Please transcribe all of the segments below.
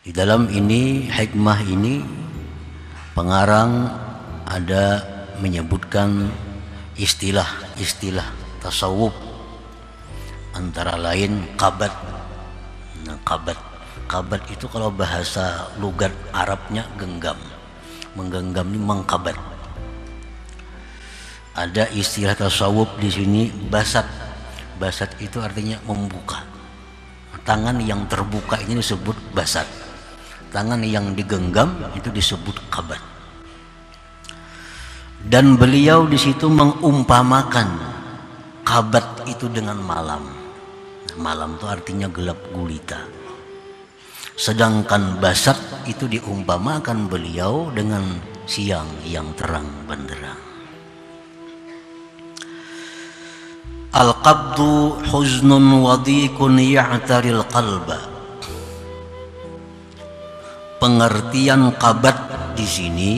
Di dalam ini, hikmah ini, pengarang ada menyebutkan istilah-istilah tasawuf, antara lain qabat. Nah, qabat itu kalau bahasa lugat Arabnya genggam, menggenggam ini mengqabat. Ada istilah tasawuf di sini basat. Basat itu artinya membuka. Tangan yang terbuka ini disebut basat. Tangan yang digenggam itu disebut qabat. Dan beliau di situ mengumpamakan qabat itu dengan malam. Malam itu artinya gelap gulita. Sedangkan basat itu diumpamakan beliau dengan siang yang terang benderang. Al-qabdu huznun wadikun ya'taril qalba. Pengertian qabat di sini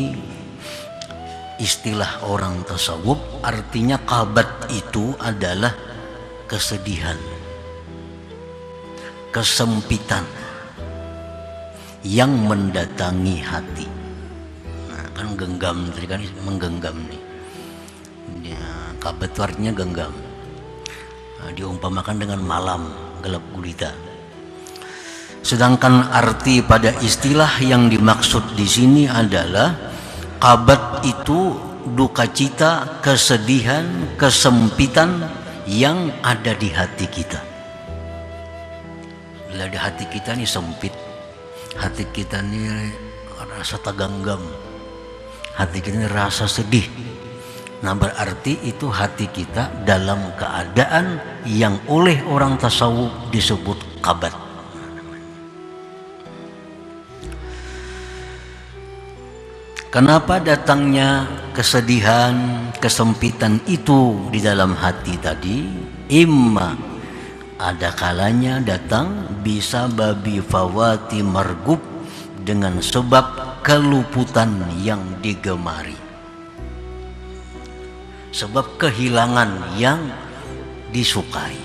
istilah orang tasawuf, artinya qabat itu adalah kesedihan, kesempitan yang mendatangi hati. Nah, kan genggam tadi kan menggenggam nih. Ya, qabat itu artinya genggam. Nah, diumpamakan dengan malam gelap gulita. Sedangkan arti pada istilah yang dimaksud di sini adalah qabat itu duka cita, kesedihan, kesempitan yang ada di hati kita. Bila di hati kita ini sempit, hati kita ini rasa teganggam, hati kita ini rasa sedih. Nah, berarti itu hati kita dalam keadaan yang oleh orang tasawuf disebut qabat. Kenapa datangnya kesedihan, kesempitan itu di dalam hati tadi? Imma ada kalanya datang bisa babi fawati margub, dengan sebab keluputan yang digemari, sebab kehilangan yang disukai,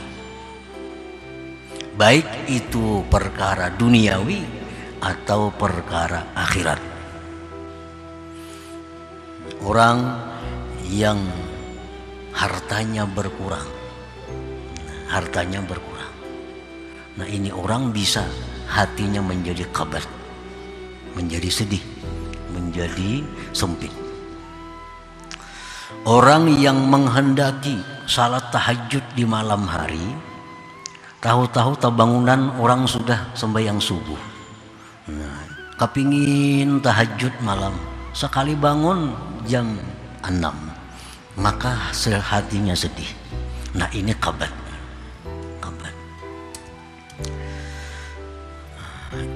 baik itu perkara duniawi atau perkara akhirat. Orang yang hartanya berkurang, nah ini orang bisa hatinya menjadi qabat, menjadi sedih, menjadi sempit. Orang yang menghendaki salat tahajud di malam hari, tahu-tahu bangunan orang sudah sembahyang subuh. Nah, kepingin tahajud malam, sekali bangun jam 6, maka hatinya sedih. Nah, ini qabat.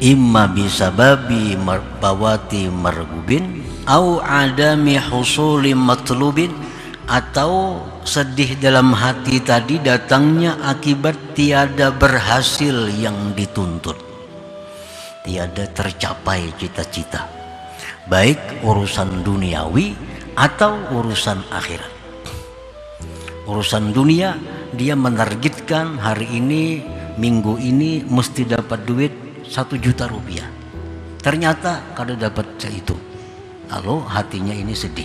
Imma bisababi bawati margubin au adami husuli matlubin, atau sedih dalam hati tadi datangnya akibat tiada berhasil yang dituntut, tiada tercapai cita-cita, baik urusan duniawi atau urusan akhirat. Urusan dunia, dia menargetkan hari ini, minggu ini mesti dapat duit 1 juta rupiah. Ternyata kada dapat itu, lalu hatinya ini sedih.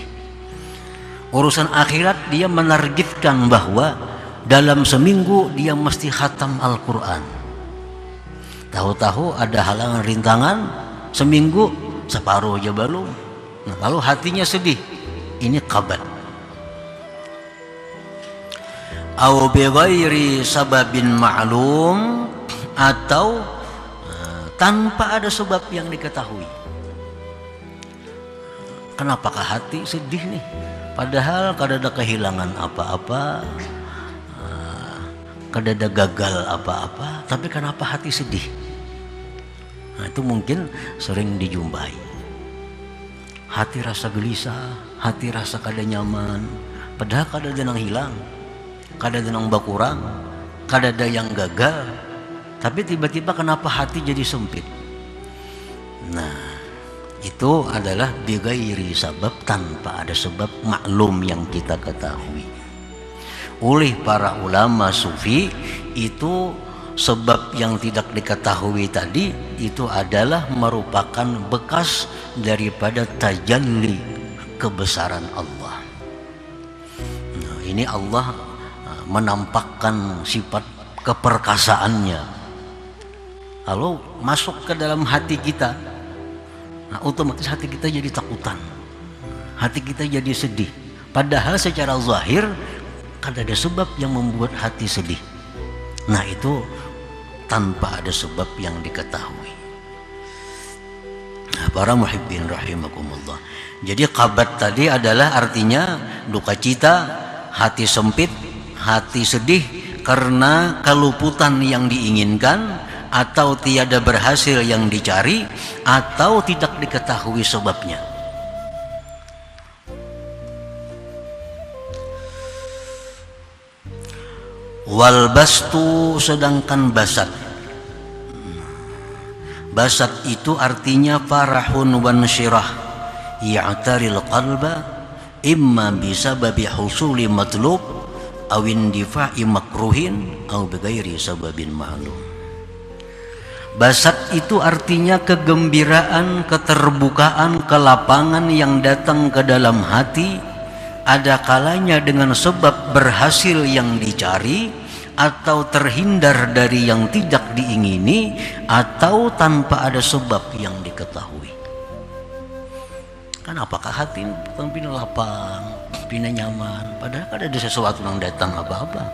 Urusan akhirat, dia menargetkan bahwa dalam seminggu dia mesti khatam Al-Quran. Tahu-tahu ada halangan rintangan, seminggu separuh aja baru. Nah, lalu hatinya sedih. Ini qabat. Au bi ghairi sababin ma'lum, atau tanpa ada sebab yang diketahui. Kenapakah hati sedih nih? Padahal kada ada kehilangan apa-apa, kada ada gagal apa-apa, tapi kenapa hati sedih? Nah, itu mungkin sering dijumpai. Hati rasa gelisah, hati rasa kada nyaman, padahal kada ada yang hilang, kada ada yang berkurang, kada ada yang gagal, tapi tiba-tiba kenapa hati jadi sempit? Nah, itu adalah bighairi sabab, tanpa ada sebab maklum yang kita ketahui. Oleh para ulama sufi itu sebab yang tidak diketahui tadi itu adalah merupakan bekas daripada tajalli kebesaran Allah. Nah, ini Allah menampakkan sifat keperkasaannya. Lalu masuk ke dalam hati kita, nah, otomatis hati kita jadi takutan, hati kita jadi sedih. Padahal secara zahir kan ada sebab yang membuat hati sedih. Nah, itu tanpa ada sebab yang diketahui. Nah, para muhibbin rahimakumullah. Jadi kabat tadi adalah artinya duka cita, hati sempit, hati sedih karena keluputan yang diinginkan, atau tiada berhasil yang dicari, atau tidak diketahui sebabnya. Wal bastu, sedangkan basat. Basat itu artinya farahun wan syirah ya'taril qalba imma bisababi husuli matlub aw indifa'i makruhin aw bighairi sababin ma'lum. Basat itu artinya kegembiraan, keterbukaan, kelapangan yang datang ke dalam hati, ada kalanya dengan sebab berhasil yang dicari, atau terhindar dari yang tidak diingini, atau tanpa ada sebab yang diketahui. Kan apakah hati pina lapang, pina nyaman, padahal kan ada sesuatu yang datang apa-apa.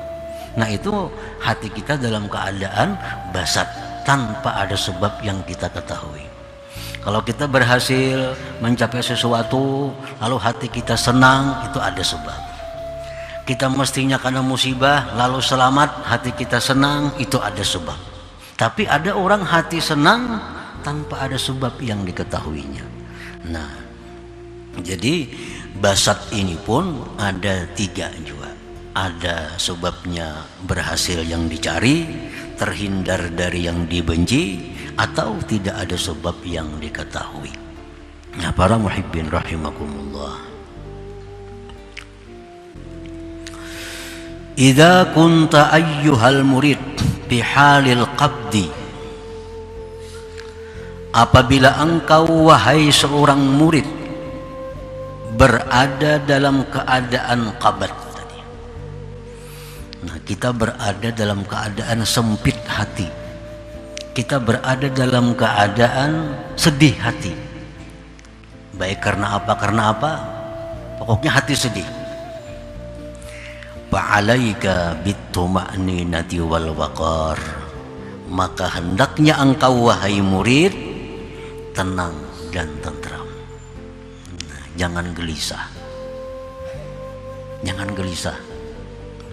Nah, itu hati kita dalam keadaan basat, tanpa ada sebab yang kita ketahui. Kalau kita berhasil mencapai sesuatu, lalu hati kita senang, itu ada sebab. Kita mestinya karena musibah, lalu selamat, hati kita senang, itu ada sebab. Tapi ada orang hati senang tanpa ada sebab yang diketahuinya. Nah, jadi basat ini pun ada 3 juga. Ada sebabnya berhasil yang dicari, terhindar dari yang dibenci, atau tidak ada sebab yang diketahui. Nah, para muhibbin rahimakumullah, idza kunta ayyuhal murid fi halil qabdi, apabila engkau wahai seorang murid berada dalam keadaan qabd tadi. Nah, kita berada dalam keadaan sempit hati, kita berada dalam keadaan sedih hati, baik karena apa, pokoknya hati sedih. Fa'alaika bituma'ninati wal waqar, maka hendaknya engkau wahai murid tenang dan tentram. Nah, jangan gelisah, jangan gelisah.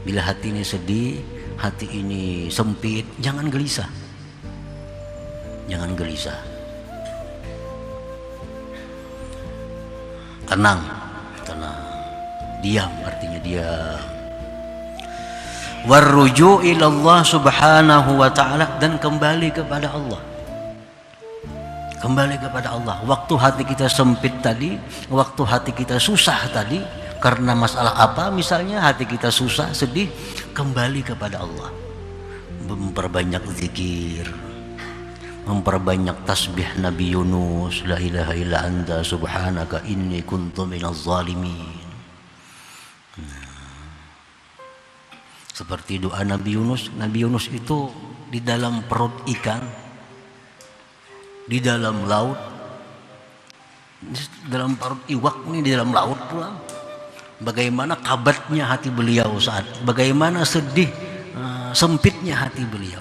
Bila hati ini sedih, hati ini sempit, jangan gelisah. Jangan gelisah. Tenang, tenang. Diam artinya diam. Warruju' ilallah subhanahu wa ta'ala, dan kembali kepada Allah. Kembali kepada Allah. Waktu hati kita sempit tadi, waktu hati kita susah tadi, karena masalah apa misalnya hati kita susah, sedih, kembali kepada Allah. Memperbanyak zikir, memperbanyak tasbih Nabi Yunus, la ilaha illa anta subhanaka inni kuntu minaz zalimin. Seperti doa Nabi Yunus. Nabi Yunus itu di dalam perut ikan, di dalam laut, dalam perut iwak ini, di dalam laut pula. Bagaimana kabatnya hati beliau saat, bagaimana sedih, sempitnya hati beliau.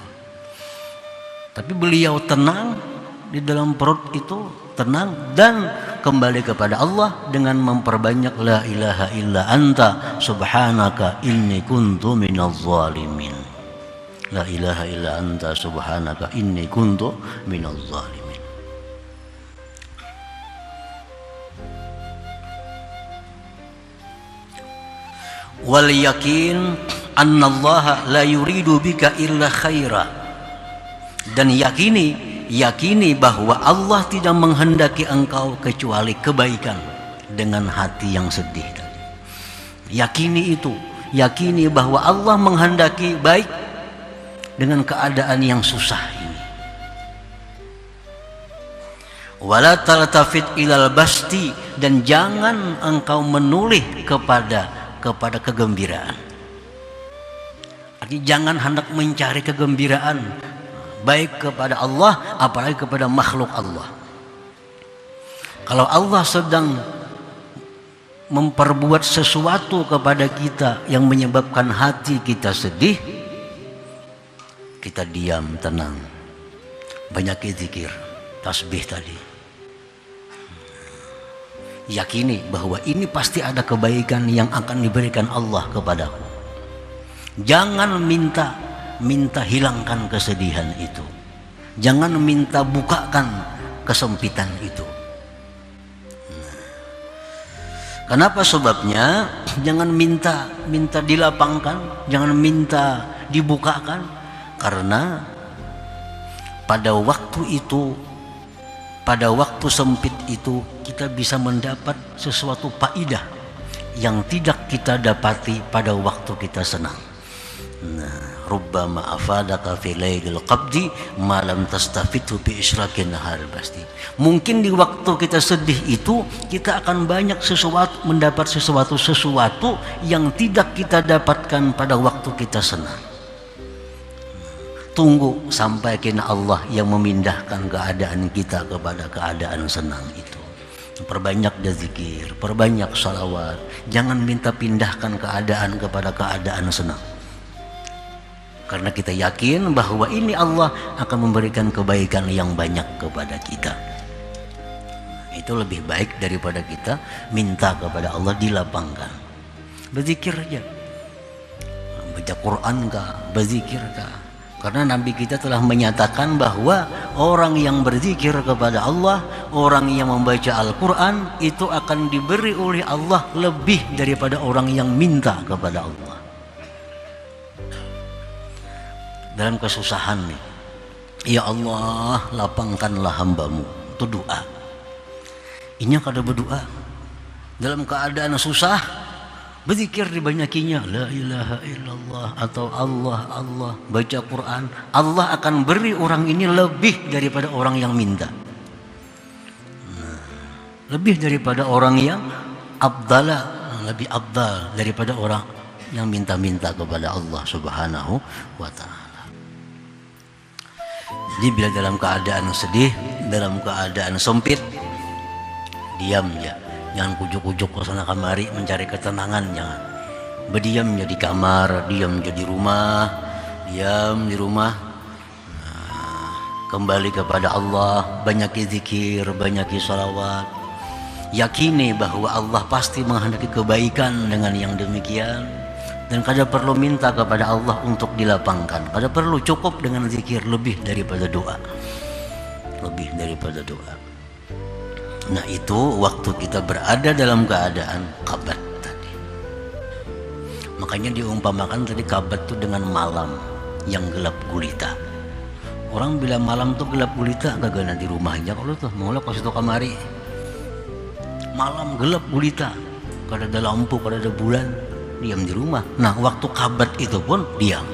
Tapi beliau tenang di dalam perut itu, tenang dan kembali kepada Allah dengan memperbanyak la ilaha illa anta subhanaka inni kuntu minaz zalimin. La ilaha illa anta subhanaka inni kuntu minaz zalimin. Wal yakin anna Allah la yuridu bika illa khaira, dan yakini bahwa Allah tidak menghendaki engkau kecuali kebaikan dengan hati yang sedih tadi. Yakini itu, yakini bahwa Allah menghendaki baik dengan keadaan yang susah ini. Wala taltafit ilal basti, dan jangan engkau menoleh kepada kegembiraan. Artinya jangan hendak mencari kegembiraan baik kepada Allah apalagi kepada makhluk Allah. Kalau Allah sedang memperbuat sesuatu kepada kita yang menyebabkan hati kita sedih, kita diam, tenang, banyak zikir, tasbih tadi. Yakini bahwa ini pasti ada kebaikan yang akan diberikan Allah kepadaku. Jangan minta hilangkan kesedihan itu. Jangan minta bukakan kesempitan itu. Kenapa sebabnya? Jangan minta dilapangkan, jangan minta dibukakan, karena pada waktu itu, pada waktu sempit itu, kita bisa mendapat sesuatu faidah yang tidak kita dapati pada waktu kita senang. Nah, rubbama afadaka fi lailil qabdi ma lam tastafidhu bi isyraqin nahar pasti. Mungkin di waktu kita sedih itu kita akan banyak mendapat sesuatu yang tidak kita dapatkan pada waktu kita senang. Tunggu sampai kena Allah yang memindahkan keadaan kita kepada keadaan senang itu. Perbanyak zikir, perbanyak salawat. Jangan minta pindahkan keadaan kepada keadaan senang. Karena kita yakin bahwa ini Allah akan memberikan kebaikan yang banyak kepada kita. Itu lebih baik daripada kita minta kepada Allah dilapangkan. Berzikir aja, baca Quran kah, berzikir kah. Karena Nabi kita telah menyatakan bahwa orang yang berzikir kepada Allah, orang yang membaca Al-Quran, itu akan diberi oleh Allah lebih daripada orang yang minta kepada Allah. Dalam kesusahan nih, ya Allah lapangkanlah hambamu, itu doa. Ini kada berdoa dalam keadaan susah, berzikir dibanyakinya la ilaha illallah atau Allah, baca Quran, Allah akan beri orang ini lebih daripada orang yang minta. Nah, lebih daripada orang yang lebih afdal daripada orang yang minta-minta kepada Allah Subhanahu wa ta'ala. Jadi bila dalam keadaan sedih, dalam keadaan sempit, diam ya. Jangan kujuk-kujuk ke sana kemari mencari ketenangan, jangan. Berdiam ya di kamar, diam ya di rumah, diam di rumah. Nah, kembali kepada Allah, banyak zikir, banyak salawat. Yakini bahwa Allah pasti menghendaki kebaikan dengan yang demikian. Dan kada perlu minta kepada Allah untuk dilapangkan. Kada perlu, cukup dengan zikir lebih daripada doa. Lebih daripada doa. Nah itu waktu kita berada dalam keadaan kabat tadi. Makanya diumpamakan tadi kabat itu dengan malam yang gelap gulita. Orang bilang malam tuh gelap gulita, kagak nanti rumahnya kalau tuh mulai ke situ kamari. Malam gelap gulita, kada ada lampu, kada ada bulan, diam di rumah. Nah waktu kabat itu pun diam.